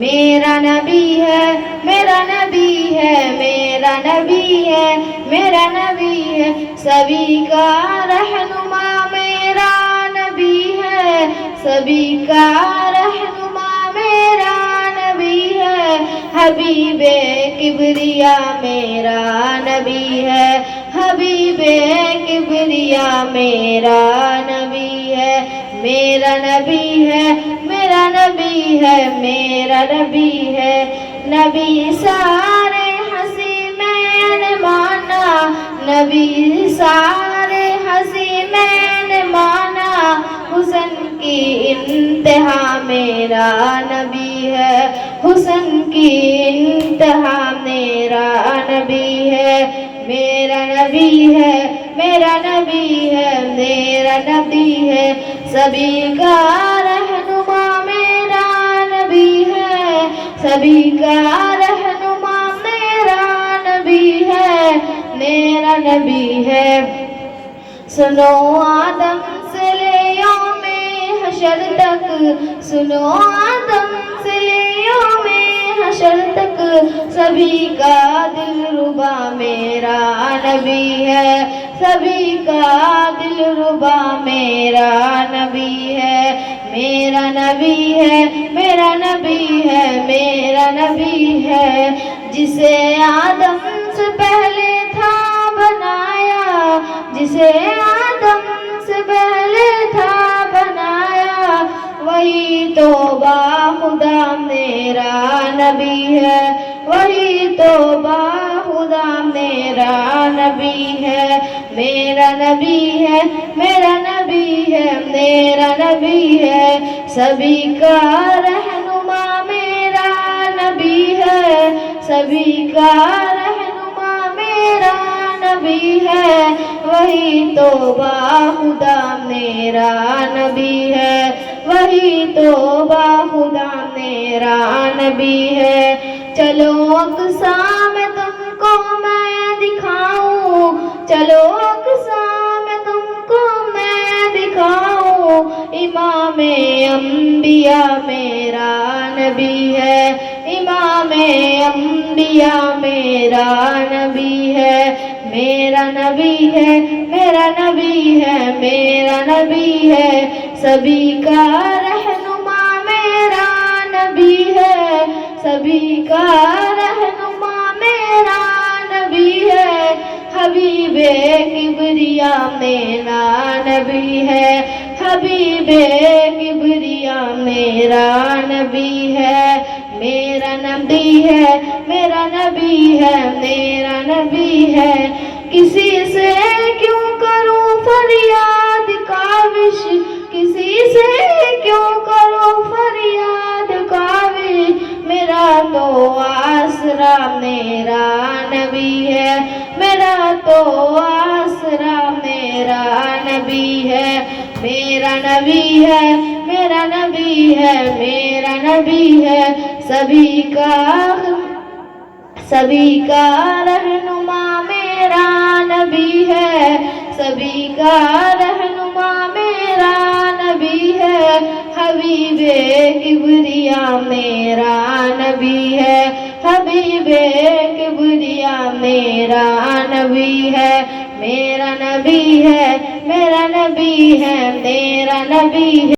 میرا نبی ہے، میرا نبی ہے، میرا نبی ہے، میرا نبی ہے، سبھی کا رہنما میرا نبی ہے، سبھی کا رہنما میرا نبی ہے، حبیب کبریا میرا نبی ہے، حبیب کبریا میرا نبی ہے، میرا نبی ہے، میرا نبی ہے، میرا نبی ہے، نبی سارے ہنسی میں نے مانا، نبی سارے ہنسی میں نے مانا، حسن کی انتہا میرا نبی ہے، حسن کی انتہا میرا نبی ہے، میرا نبی ہے، میرا نبی ہے، میرا نبی ہے، سبھی کا رہنما میرا نبی ہے، سبھی کا رہنما میرا نبی ہے، میرا نبی ہے، سنو آدم سے لے یوم حشر تک، سنو آدم سے لے یوم حشر تک، سبھی کا دلربا میرا نبی ہے، سبھی کا دلربا میرا نبی ہے، میرا نبی ہے، میرا نبی ہے، میرا نبی ہے، جسے آدم سے پہلے تھا بنایا، جسے آدم سے پہلے تھا بنایا، وہی تو باخدا میرا نبی ہے، وہی تو باخدا میرا نبی ہے، میرا نبی ہے، میرا نبی ہے، میرا نبی ہے، سبھی کا رہنما میرا نبی ہے، سبھی کا رہنما میرا نبی ہے، وہی تو باخدا میرا نبی ہے، وہی تو باخدا میرا نبی ہے، چلو اقصا میں تم کو میں دکھاؤں، چلو اقصا میں تم کو میں دکھاؤں، امام انبیاء میرا نبی ہے، امام انبیاء میرا نبی ہے، میرا نبی ہے، میرا نبی ہے، میرا نبی ہے، سبھی کا رہنما میرا نبی ہے، سبھی کا رہنما میرا نبی ہے، حبیب کبریا میرا نبی ہے، حبیب کبریا میرا نبی ہے، میرا نبی ہے، میرا نبی ہے، میرا نبی ہے، کسی سے کیوں کروں فریاد کاوش، کسی سے کیوں کروں فریاد کاوش، میرا تو آسرا میرا نبی ہے، میرا تو آسرا میرا نبی ہے، میرا نبی ہے، میرا نبی ہے، میرا نبی ہے، سبھی کا رہنما میرا نبی ہے، سبھی کا رہنما میرا نبی ہے، حبیب کبریا میرا نبی ہے، حبیب کبریا میرا نبی ہے، میرا نبی ہے، میرا نبی ہے، میرا نبی ہے۔